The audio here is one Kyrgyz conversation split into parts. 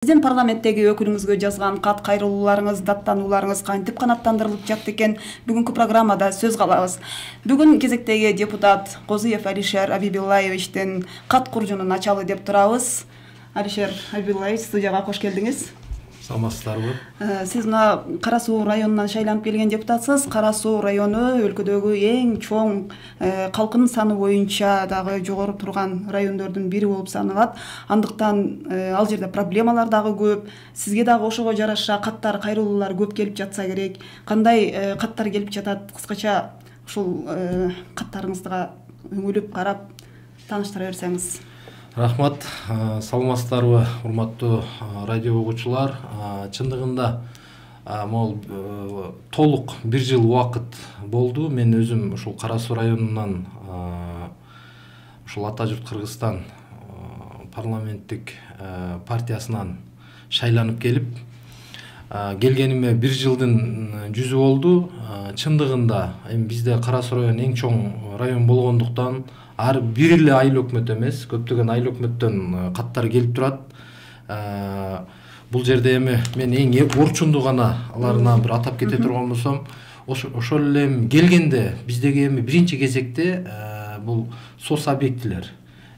Сиздин парламенттеги өкүлүңүзгө жазган кат кайрылууларыңыз, даттанууларыңыз кантип канааттандырылып жатты экен? Бүгүнкү программада сөз кылабыз. Бүгүн кезектеги депутат Козуев Алишер Абибиллаевичтин кат куржунун ачалы деп турабыз. Алишер Абибиллаевич, студияга кош келдиңиз. Саламатсыздарбы? Сиз мына Кара Суу районунан шайланып келген депутатсыз. Кара Суу району өлкөдөгү эң чоң калкынын саны боюнча дагы жогору турган райондордун бири болуп саналат. Андыктан ал жерде проблемалар дагы көп. Сизге дагы ошого жараша каттар, кайрылуулар көп келип жатса керек. Кандай каттар келип жатат? Кыскача ушул каттарыңызга үңүлүп карап тааныштыра берсеңиз. Рахмат, саламатсыздарбы, урматтуу радио угуучулар. Чындыгында могул толук бир жыл убакыт болду. Мен өзүм ушул Кара Суу районунан ушул Ата журт Кыргызстан парламенттик партиясынан шайланып келгениме бир жылдын жүзү болду. Чындыгында эми бизде Кара Суу району эң чоң район болгондуктан ар бир эле айыл өкмөт эмес, көптөгөн айыл өкмөттөн каттар келип турат. Бул жерде эми мен эң орчунду гана аларынан бир атап кете турган болсом, ошол эле келгенде биздеги эми биринчи кезекте бул соц объектилер,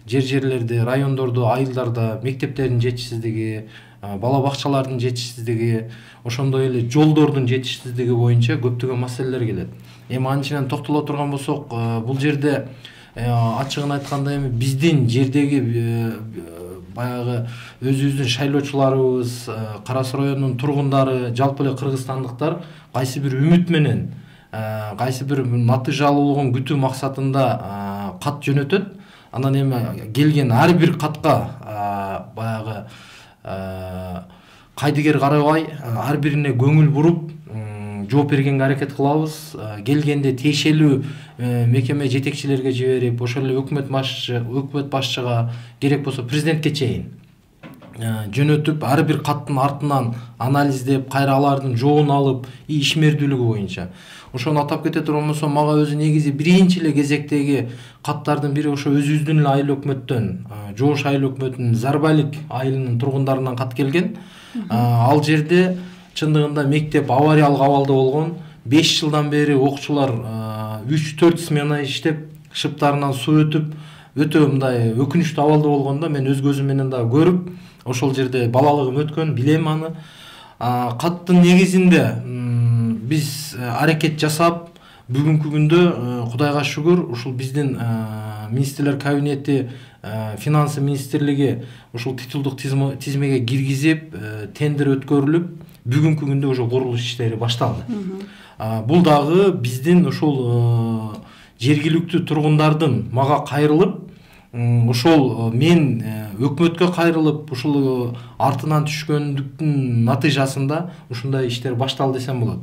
жерлерде, райондордо, айылдарда мектептердин жетишсиздиги, бала бакчалардын жетишсиздиги, ошондой эле жолдордун жетишсиздиги боюнча көптөгөн маселелер келет. Эми анчынан токтоло турган болсок, бул жерде ачыгын айтканда эми биздин жердеги баягы өзүбүздүн шайлоочуларыбыз, Кара Суу районунун тургундары, жалпы эле кыргызстандыктар кайсы бир үмүт менен, кайсы бир натыйжалуулугун күтүү максатында кат жөнөтөт. Анан эми келген ар бир катка баягы кайдыгер карабай, ар бирине көңүл буруп жооп бергенге аракет кылабыз. Келгенде тиешелүү мекеме жетекчилерге жиберип, ошол эле өкмөт башчыга, керек болсо президентке чейин жөнөтүп, ар бир каттын артынан анализдеп, кайра алардын жообун алып, ишмердүүлүгү боюнча. Ошону атап кете турган болсом, мага өзү негизи биринчи эле кезектеги каттардын бири ошо өзүбүздүн эле айыл өкмөттөн, Жоош айыл өкмөтүнүн Зарбалик айылынын тургундарынан кат келген. Ал жерде чындыгында мектеп авариялык абалда болгон. 5 жылдан бери окуучулар 3-4 смена иштеп, шыптарынан суу өтүп, өтө мындай өкүнүчтүү абалда болгондо мен өз көзүм менен да көрүп, ошол жерде балалыгым өткөн, билем аны. Каттын негизинде биз аракет жасап, бүгүнкү күндө Кудайга шүгүр, ушул биздин министрлер кабинети, финансы министрлиги ушул титулдук тизмеге киргизип, тендер өткөрүлүп, бүгүнкү күндө уже курулуш иштери башталды. Бул дагы биздин ушул жергиликтүү тургундардын мага кайрылып, ошол мен өкмөткө кайрылып, ушул артынан түшкөндүктүн натыйжасында ушундай иштер башталды десем болот.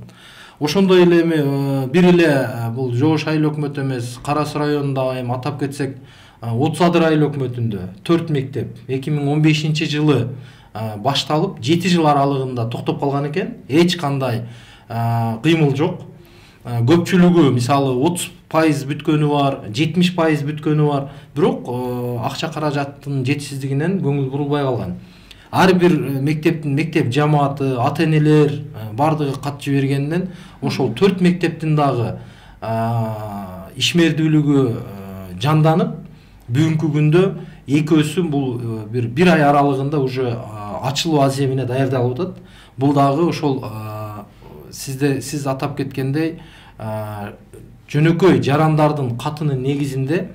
Ошондой эле эми бир эле бул Жоош айыл өкмөтү эмес, Кара Суу районунда эми атап кетсек, 30 адыр айыл өкмөтүндө 4 мектеп 2015 жылы башталып, 7 жыл аралыгында токтоп калган экен. Эч кандай кыймыл жок. Көпчүлүгү мисалы 30% бүткөнү бар, 70% бүткөнү бар. Бирок акча каражаттын жетишсиздигинен көңүл бурулбай калган. Ар бир мектеп жамааты, ата-энелер бардыгы кат жибергенден ошол 4 мектептин дагы ишмердүүлүгү жанданып, бүгүнкү күндө экөөсү бул бир ай аралыгында уже ачылуу аземине даярдалып атат. Бул дагы ошол сиз атап кеткендей жөнөкөй жарандардын катынын негизинде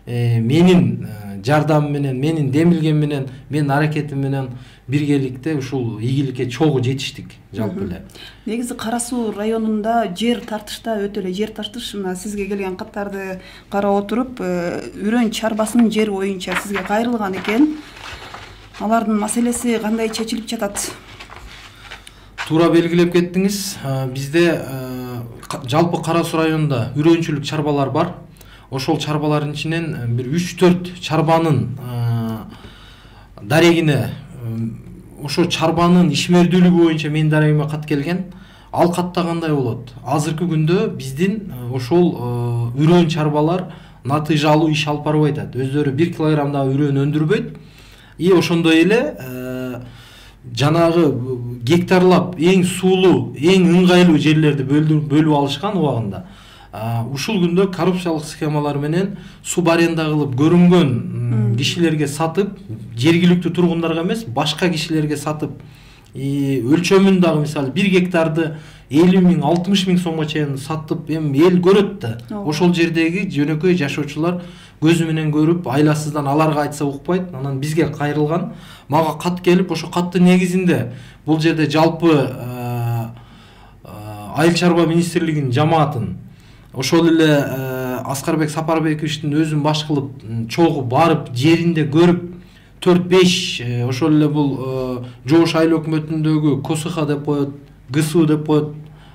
менин жардамым менен, менин демилгем менен, менин аракетим менен биргеликте ушул ийгиликке чогуу жетиштик жалпы эле. Негизи Кара Суу районунда жер тартышта өтө эле жер тартыш, мына сизге келген каттарды карап отуруп, Үрөн чарбасынын жери боюнча сизге кайрылган экен. Алардын маселеси кандай чечилип жатат? Туура белгилеп кеттиңиз. Бизде жалпы Кара Суу районунда үрөнчүлүк чарбалар бар. Ошол чарбалардын ичинен бир 3-4 чарбанын дарегине, ошо чарбанын ишмердүүлүгү боюнча менин дарегиме кат келген. Ал катта кандай болот? Азыркы күндө биздин ошол үрөн чарбалар натыйжалуу иш алып барбай атат. Өздөрү 1 килограмм да үрөн өндүрбөйт. И ошондой эле жанагы гектарлап эң суулуу, эң ыңгайлуу жерлерди бөлүп алышкан убагында. Ушул күндө коррупциялык схемалар менен суб аренда кылып көрүнгөн кишилерге сатып, жергиликтүү тургундарга эмес, башка кишилерге сатып, өлчөмүн дагы мисалы 1 гектарды 50 миң, 60 миң сомго чейин сатып, эми эл көрөт да. Ошол жердеги жөнөкөй жашоочулар көзү менен көрүп, айласыздан аларга айтса укпайт. Анан бизге кайрылган, мага кат келип, ошо каттын негизинде бул жерде жалпы Айыл чарба министрлигинин жамаатын, ошол эле Аскарбек Сапарбековичтин өзүн баш кылып чогуу барып жеринде көрүп 4-5 ошол эле бул Жоуш айыл өкмөтүндөгү КОСХ деп коет, ГСУ деп коет,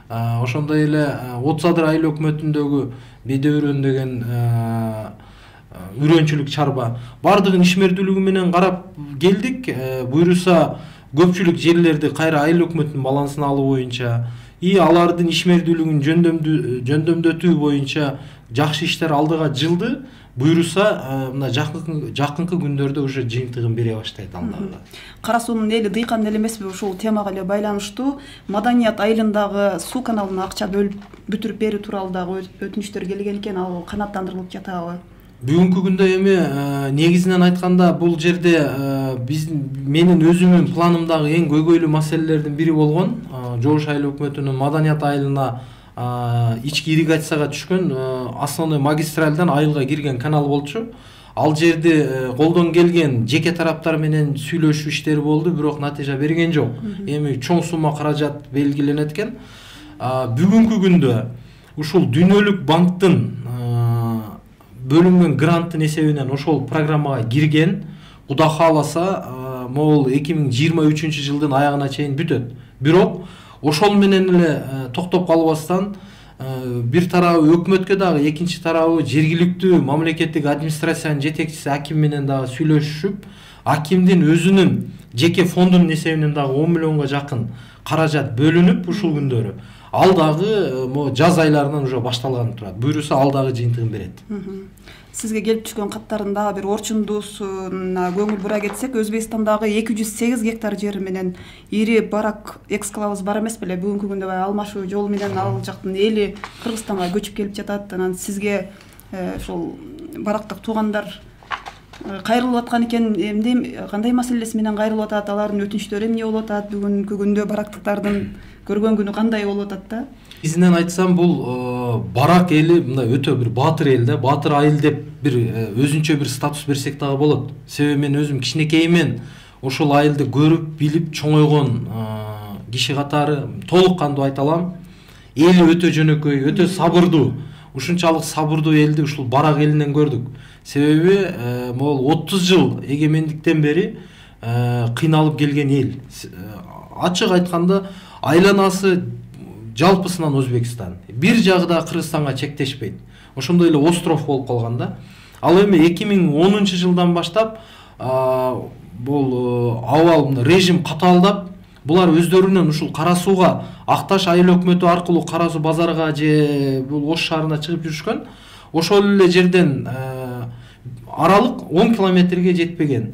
ошондой эле 30 адыр айыл өкмөтүндөгү Бедеөрөн деген үрөнчүлүк чарба бардыгын ишмердүүлүгү менен карап келдик. Буйруса көпчүлүк жерлерди кайра айыл өкмөтүнүн балансына алуу боюнча алардын ишмердүүлүгүн жөндөмдөтүү боюнча жакшы иштер алдыга жылды. Буйруса мына жакынкы күндөрдө уже жыйынтыгын бере баштайт алдыга. Кара суунун эли дыйкан эле эмеспи? Ушул темага эле байланыштуу Маданият айылындагы суу каналына акча бөлүп бүтүрүп берүү тууралуу дагы өтүнүчтөр келген экен. Ал канааттандырылып жатабы? Бүгүнкү күндө эми негизинен айтканда бул жерде менин өзүмдүн планымдагы эң көйгөйлүү маселелердин бири болгон Жоуш айыл өкмөтүнүн Маданият айылына ички ирригацияга түшкөн основной магистралдан айылга кирген канал болчу. Ал жерде колдон келген жеке тараптар менен сүйлөшүү иштери болду, бирок натыйжа берген жок. Эми чоң сумма каражат белгиленет экен. Бүгүнкү күндө ушул Дүйнөлүк банктын бөлүнгөн гранттын эсебинен ошол программага кирген. Кудай кааласа, могул 2023 жылдын аягына чейин бүтөт. Бирок ошол менен эле токтоп калбастан бир тарабы өкмөткө дагы, экинчи тарабы жергиликтүү мамлекеттик администрациянын жетекчиси аким менен дагы сүйлөшүп, акимдин өзүнүн жеке фондунун эсебинен дагы 10 миллионго жакын каражат бөлүнүп ушул күндөрү. Ал дагы жаз айларынан уже башталган турат. Буйруса ал дагы жыйынтыгын берет. Сизге келип түшкөн каттардын дагы бир орчундуусуна көңүл бура кетсек, Өзбекстандагы 208 гектар жери менен ири барак эксклавыз бар эмес беле? Бүгүнкү күндө алмашуу жолу менен ал жактын эли Кыргызстанга көчүп келип жатат. Анан сизге ошол барактык туугандар кайрылып аткан экен. Эмне кандай маселеси менен кайрылып атат? Алардын өтүнүчтөрү эмне болуп атат? Бүгүнкү күндө барактыктардын көргөн күнү кандай болуп атат да? Изинен айтсам, бул барак эли мындай өтө бир баатыр эл да, баатыр айыл деп бир өзүнчө бир статус берсек дагы болот. Себеби мен өзүм кичинекейимен ошол айылды көрүп, билип чоңойгон киши катары толук кандуу айта алам. Эли өтө жөнөкөй, өтө сабырдуу. Ушунчалык сабырдуу элди ушул барак элинен көрдүк. Себеби могул 30 жыл эгемендиктен бери кыйналып келген эл. Ачык айтканда айланасы жалпысынан Өзбекстан. Бир жагы да Кыргызстанга чектешпейт. Ошондой эле остров болуп калган да. Ал эми 2010 жылдан баштап бул абал режим катаалдап, булар өздөрүнүн ушул Кара сууга Акташ айыл өкмөтү аркылуу Кара суу базарга же бул Ош шаарына чыгып жүрүшкөн. Ошол эле жерден аралык 10 километрге жетпеген.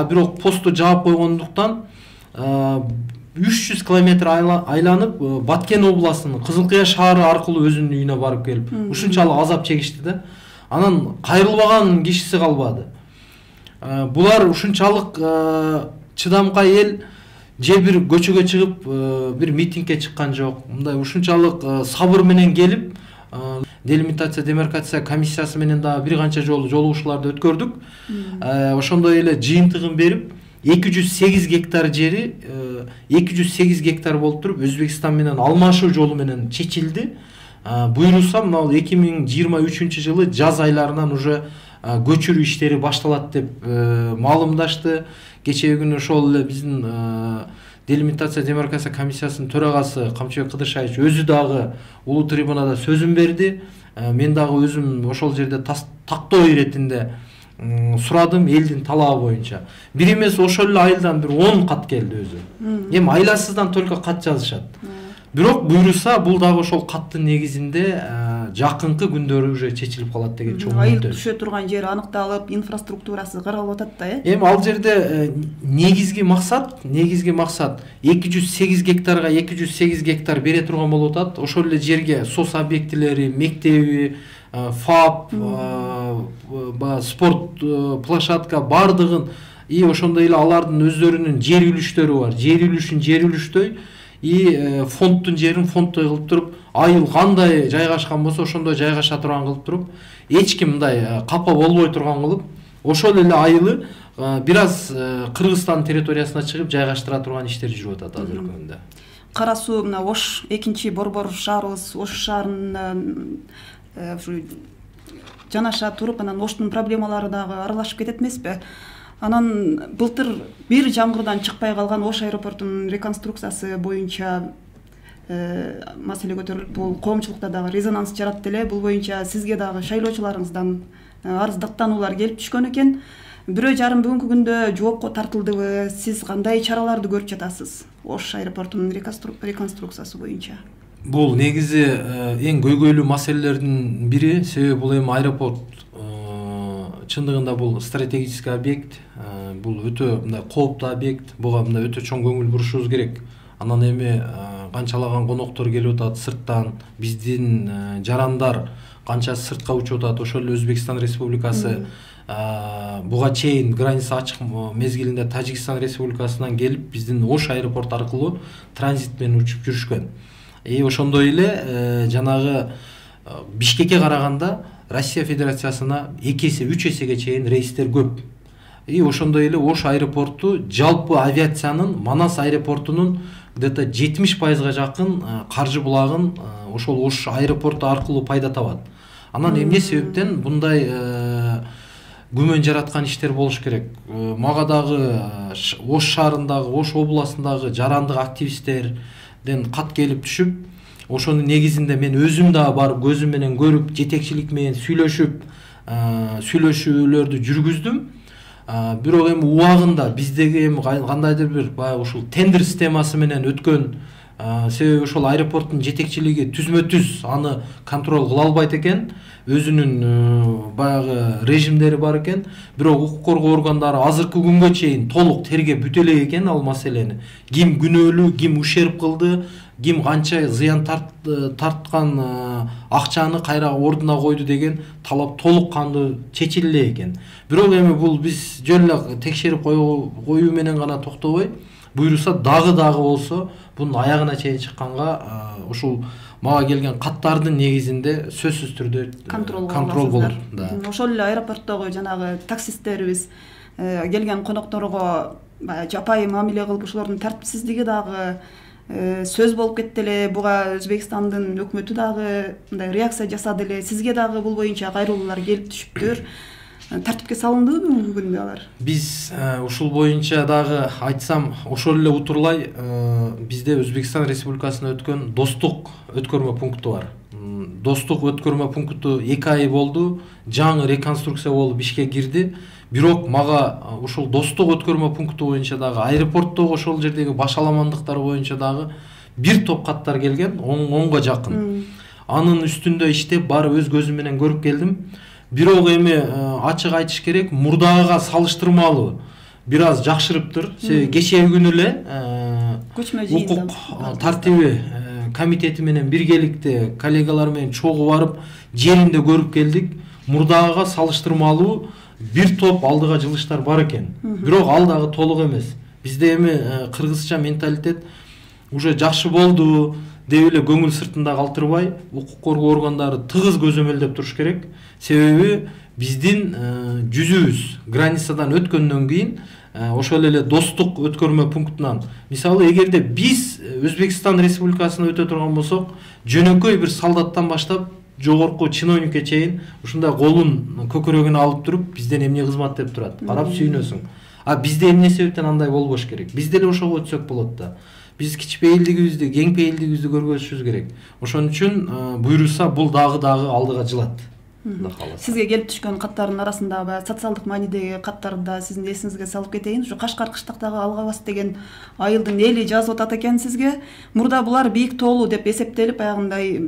Бирок посту жаап койгондуктан 300 километр айланып Баткен областынын Кызылкыя шаары аркылуу өзүнүн үйүнө барып келип, ушунчалык азап чегишти да. Анан кайрылбаган кишиси калбады. Булар ушунчалык чыдамкай эл же бир көчөгө чыгып бир митингге чыккан жок. Мындай ушунчалык сабыр менен келип, делимитация демаркация комиссиясы менен да бир канча жолу жолугушууларды өткөрдүк. Ошондой эле жыйынтыгын берип 208 гектар жери 208 гектар болуп туруп Өзбекстан менен алмашуу жолу менен чечилди. Буйруса мына 2023 жылы жаз айларынан уже көчүрүү иштери башталат деп маалымдашты. Кечээ күнү ошол эле биздин делимитация демаркация комиссиясынын төрагасы Камчыбек Кыдыршаевич өзү дагы улуу трибунада сөзүн берди. Мен дагы өзүм ошол жерде тактоо иретинде сурадым элдин талабы боюнча. Бир эмес ошол эле айылдан бир 10 кат келди өзү. Эми айласыздан только кат жазышат. Бирок буйруса бул дагы ошол каттын негизинде жакынкы күндөрү уже чечилип калат деген чоң айыл үмүттөйм. түшө турган жери аныкталып, инфраструктурасы каралып атат да, Эми ал жерде негизги максат 208 гектарга 208 гектар бере турган болуп атат. Ошол эле жерге сос объектилери, мектеби, ФАП, спорт площадка бардыгын и ошондой эле алардын өздөрүнүн жер үлүштөрү бар. Жер үлүштөй и фонддун жерин фонддой кылып туруп, айыл кандай жайгашкан болсо ошондой жайгаша турган кылып туруп, эч ким мындай капа болбой турган кылып, ошол эле айылы бир аз Кыргызстан территориясына чыгып жайгаштыра турган иштер жүрүп атат азыркы күндө. Кара Суу мына Ош экинчи борбор шаарыбыз, Ош шаарынын жанаша туруп, анан Оштун проблемалары дагы аралашып кетет эмеспи? Анан былтыр бир жамгырдан чыкпай калган Ош аэропортунун реконструкциясы боюнча маселе көтөрүлүп, бул коомчулукта дагы резонанс жаратты эле. Бул боюнча сизге дагы шайлоочуларыңыздан арыздыктануулар келип түшкөн экен. Бирөө жарым бүгүнкү күндө жоопко тартылдыбы? Сиз кандай чараларды көрүп жатасыз Ош аэропортунун реконструкциясы боюнча? Бул негизи эң көйгөйлүү маселелердин бири, себеби бул эми аэропорт чындыгында бул стратегический объект, бул өтө мындай кооптуу объект, буга мындай өтө чоң көңүл бурушубуз керек. Анан эми канчалаган коноктор келип атат сырттан, биздин жарандар канча сыртка учуп атат, ошол эле Өзбекстан Республикасы буга чейин граница ачык мезгилинде Тажикстан Республикасынан келип биздин Ош аэропорт аркылуу транзит менен учуп жүрүшкөн. Ошондой эле жанагы Бишкекке караганда Россия Федерациясына 2 эсе 3 эсеге чейин рейстер көп. Ошондой эле Ош аэропорту жалпы авиациянын Манас аэропортунун где-то 70%га жакын каржы булагын ошол Ош аэропорту аркылуу пайда табат. Анан эмне себептен мындай күмөн жараткан иштер болуш керек? Мага дагы Ош шаарындагы, Ош областындагы жарандык активисттерден кат келип түшүп, ошонун негизинде мен өзүм да барып көзүм менен көрүп, жетекчилик менен сүйлөшүүлөрдү жүргүздүм. Бирок эми убагында биздеги эми кандайдыр бир баягы ушул тендер системасы менен өткөн, себеби ошол аэропорттун жетекчилиги түзмө-түз аны контроль кыла албайт экен, өзүнүн баягы режимдери бар экен. Бирок укук коргоо органдары азыркы күнгө чейин толук тергеп бүтө элек экен ал маселени. Ким күнөөлүү, ким ушерп кылды, ким канча зыян тарткан акчаны кайра ордуна койду деген талап толук кандуу чечиле экен. Бирок эми бул биз жөн эле текшерип коюу менен гана токтобой, буйруса дагы болсо бунун аягына чейин чыкканга ушул мага келген каттардын негизинде сөзсүз түрдө контроль болот. Ошол эле аэропорттогу жанагы таксисттерибиз келген конокторго жапайы мамиле кылып, ошолордун тартипсиздиги дагы сөз болуп кетти эле. Буга Өзбекстандын өкмөтү дагы мындай реакция жасады эле. Сизге дагы бул боюнча кайрылуулар келип түшүптүр. Тартипке салындыбы бүгүнкү күндө алар? Биз ушул боюнча дагы айтсам, ошол эле утурлай бизде Өзбекстан Республикасына өткөн достук өткөрмө пункту бар. Достук өткөрмө пункту 2 ай болду, жаңы реконструкция болуп ишке кирди. Бирок мага ушул достук өткөрмө пункту боюнча дагы аэропорттогу ошол жердеги башаламандыктар боюнча дагы бир топ каттар келген, 10го жакын. Анын үстүндө иштеп барып өз көзүм менен көрүп келдим. Бирок эми ачык айтыш керек, мурдага салыштырмалуу бир аз жакшырыптыр. Себеби кечээ күнү эле укук тартиби комитети менен биргеликте коллегалар менен чогуу барып жеринде көрүп келдик. Мурдага салыштырмалуу бир топ алдыга жылыштар бар экен. Бирок ал дагы толук эмес. Бизде эми кыргызча менталитет уже жакшы болду деп эле көңүл сыртында калтырбай, укук коргоо органдары тыгыз көзөмөлдөп туруш керек. Себеби биздин жүзүбүз границадан өткөндөн кийин ошол эле достук өткөрмө пунктунан, мисалы эгерде биз Өзбекстан Республикасына өтө турган болсок, жөнөкөй бир солдаттан баштап жогорку чиновникке чейин ушундай колун көкөрөгүнө алып туруп, бизден эмне кызмат деп турат. Карап сүйүнөсүң. Бизде эмне себептен андай болбош керек? Бизде эле ошого өтсөк болот да. Биз кичпейилдигибизди, кеңпейилдигибизди көргөзүшүбүз керек. Ошон үчүн буйруса бул дагы алдыга жылат. Кудай кааласа. Сизге келип түшкөн каттардын арасында баягы социалдык маанидеги каттарды сиздин эсиңизге салып кетейин. Ушу Кашкар кыштактагы Алгабас деген айылдын эли жазып атат экен сизге. Мурда булар бийик тоолуу деп эсептелип, баягындай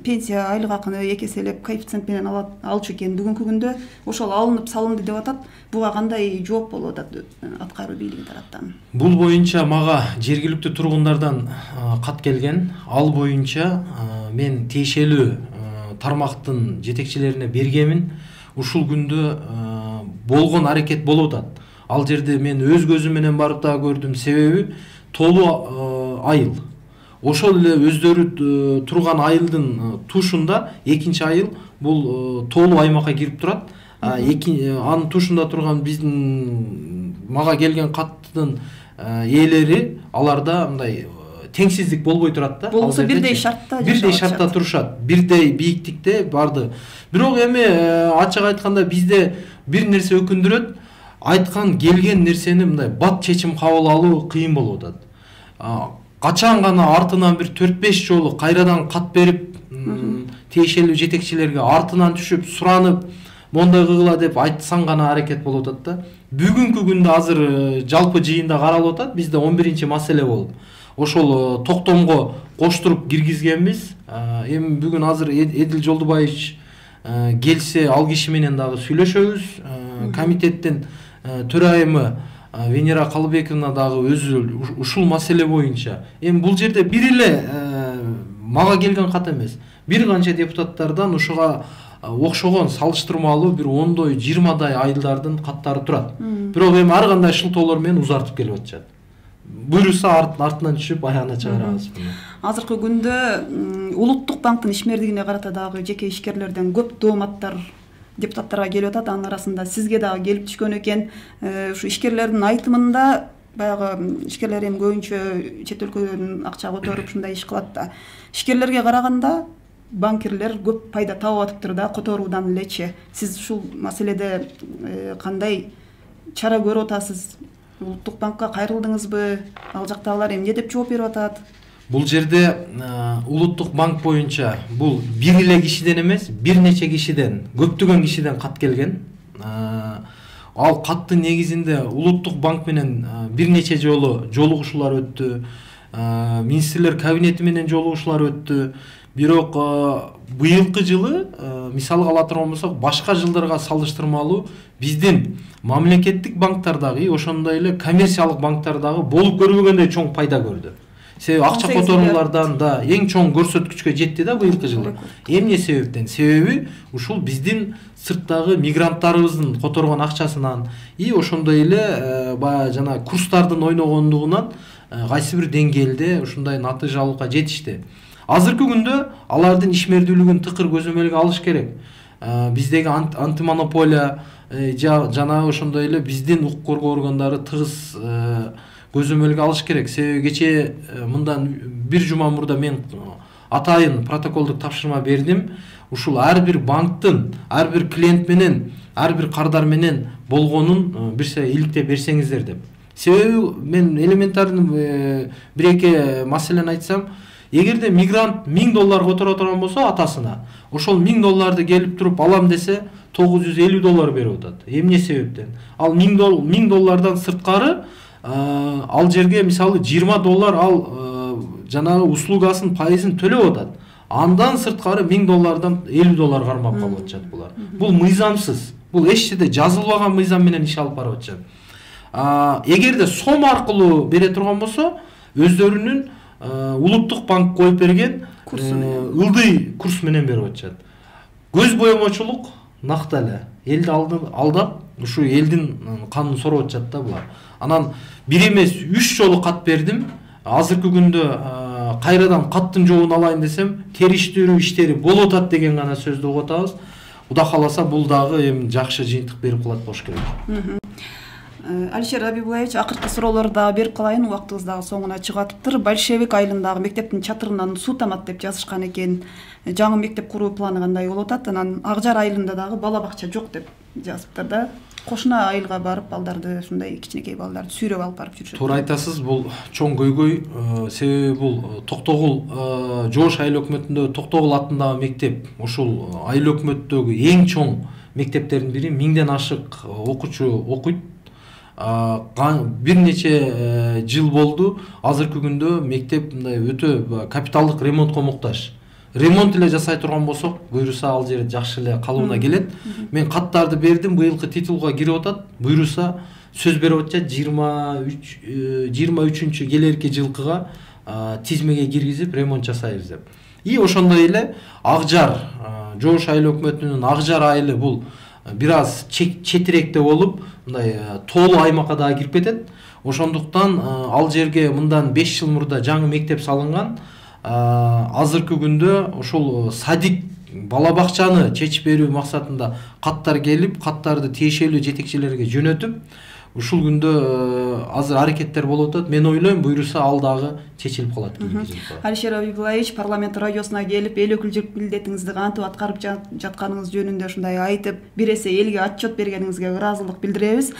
пенсия айлык акыны эки эселеп коэффициент менен алчу экен. Бүгүнкү күндө ошол алынып салынды деп атат. Буга кандай жооп болуп атат аткаруу бийлиги тараптан? Бул боюнча мага жергиликтүү тургундардан кат келген. Ал боюнча мен тиешелүү тармактын жетекчилерине бергемин. Ушул күндө болгон аракет болуп атат. Ал жерде мен өз көзүм менен барып да көрдүм. Себеби тоолуу айыл. Ошол эле өздөрү турган айылдын тушунда экинчи айыл бул тоолуу аймакка кирип турат. Анын тушунда турган биздин мага келген каттын ээлери аларда мындай теңсиздик болбой турат да. Болсо бирдей шартта турушат. Бирдей бийиктикте барды. Бирок эми ачык айтканда бизде бир нерсе өкүндүрөт. Айткан келген нерсени мындай бат чечим кабыл алуу кыйын болуп атат. Качан гана артынан бир 4-5 жолу кайрадан кат берип, тиешелүү жетекчилерге артынан түшүп, суранып, мондай кылгыла деп айтсаң гана аракет болуп атат да. Бүгүнкү күндө азыр жалпы жыйында каралып атат. Бизде 11-чи маселе болуп. Ошол токтомго коштуруп киргизгенбиз. Эми бүгүн азыр Эдил Жолдубаевич келсе ал киши менен дагы сүйлөшөбүз. Комитеттин төрайымы Венера Калыбековна дагы өзү ушул маселе боюнча. Эми бул жерде бир эле мага келген кат эмес. Бир канча депутаттардан ушуга окшогон салыштырмалуу бир 10-дой 20-дай айылдардын каттары турат. Бирок эми ар кандай шылтоолор менен узартып келип атышат. Буйруса артынан түшүп аягына чыгарабыз. Азыркы күндө Улуттук банктын ишмердигине карата дагы жеке ишкерлерден көп дооматтар депутаттарга келип атат. Анын арасында сизге дагы келип түшкөн экен. Ушу ишкерлердин айтымында баягы ишкерлер эми көбүнчө чет өлкөдөн акча которуп ушундай иш кылат да. Ишкерлерге караганда банкирлер көп пайда табып атыптыр да которуудан элечи. Сиз ушул маселеде кандай чара көрүп атасыз? Улуттук банкка кайрылдыңызбы? Ал жактагылар эмне деп жооп берип атат? Бул жерде Улуттук банк боюнча бул бир эле кишиден эмес, бир нече кишиден, көптөгөн кишиден кат келген. Ал каттын негизинде Улуттук банк менен бир нече жолу жолугушуулар өттү. Министрлер кабинети менен жолугушуулар өттү. Бирок быйылкы жылы мисалга ала турган болсок, башка жылдарга салыштырмалуу биздин мамлекеттик банктардагы, ошондой эле коммерциялык банктардагы болуп көрбөгөндөй чоң пайда көрдү. Себеби акча которуулардан да эң чоң көрсөткүчкө жетти да быйылкы жылы. Эмне себептен? Себеби ушул биздин сырттагы мигранттарыбыздын которгон акчасынан ошондой эле баягы жана курстардын ойногондугунан кайсы бир деңгээлде ушундай натыйжалыкка жетишти. Азыркы күндө алардын ишмердүүлүгүн тыкыр көзөмөлгө алыш керек. Биздеги антимонополия жана ошондой эле биздин укук коргоо органдары тыгыз көзөмөлгө алыш керек. Себеби кече мындан бир жума мурда мен атайын протоколдук тапшырма бердим. Ушул ар бир банктын, ар бир клиент менен, ар бир кардар менен болгонун бирсе иликтеп берсеңиздер деп. Себеби мен элементарный бир-эки маселени айтсам, эгерде мигрант $1000 которо турган болсо атасына, ошол $1000 келип туруп алам десе $950 берип атат. Эмне себептен? Ал $1000 сырткары ал жерге мисалы $20 ал жанагы услугасын пайызын төлөп атат. Андан сырткары $1000 $50 кармап калып атышат булар. Бул мыйзамсыз. Бул эч жерде жазылбаган мыйзам менен иш алып барып атышат. Эгерде сом аркылуу бере турган болсо, өздөрүнүн Улуттук банк коюп берген ылдый курс менен берип атышат. Көз боемочулук накта эле. Элди алдап, ушу элдин канын сороп атышат да булар. Анан бир эмес 3 жолу кат бердим. Азыркы күндө кайрадан каттын жообун алайын десем, териштирүү иштери болуп атат деген гана сөздү угуп атабыз. Кудай кааласа бул дагы эми жакшы жыйынтык берип калат болуш керек. Алишер Абибуллаевич, акыркы суроолорду дагы берип калайын, убактыбыз дагы соңуна чыгып атыптыр. Большевик айылындагы мектептин чатырынан суу тамат деп жазышкан экен. Жаңы мектеп куруу планы кандай болуп атат? Анан Акжар айылында дагы бала бакча жок деп жазыптыр да. кошуна айылга барып балдарды, ушундай кичинекей балдарды сүйрөп алып барып жүрүшөт. Туура айтасыз, бул чоң көйгөй. Себеби бул Токтогул, Жош айыл өкмөтүндө Токтогул атындагы мектеп ушул айыл өкмөттөгү эң чоң мектептердин бири. 1000ден ашык окуучу окуйт. Бир нече жыл болду. Азыркы күндө мектеп мындай өтө капиталдык ремонтко муктаж. Ремонт эле жасай турган болсок, буйруса ал жер жакшы эле калыбына келет. Мен каттарды бердим, быйылкы титулга кирип атат. Буйруса сөз берип атат, 23-чү келерки жылкыга тизмеге киргизип ремонт жасайбыз деп. И ошондой эле Акжар, Жош айыл өкмөтүнүн Акжар айылы бул бир аз четиректе болуп, мындай тоолуу аймакка дагы кирип кетет. Ошондуктан ал жерге мындан 5 жыл мурда жаңы мектеп салынган. Азыркы күндө ошол садик бала бакчаны чечип берүү максатында каттар келип, каттарды тиешелүү жетекчилерге жөнөтүп, ушул күндө азыр аракеттер болуп атат. Мен ойлойм, буйруса ал дагы чечилип калат. Алишер Абибуллаевич, парламент радиосуна келип, эл өкүлчүлүк милдетиңизди кантип аткарып жатканыңыз жөнүндө ушундай айтып, бир эсе элге отчет бергениңизге ыраазылык билдиребиз.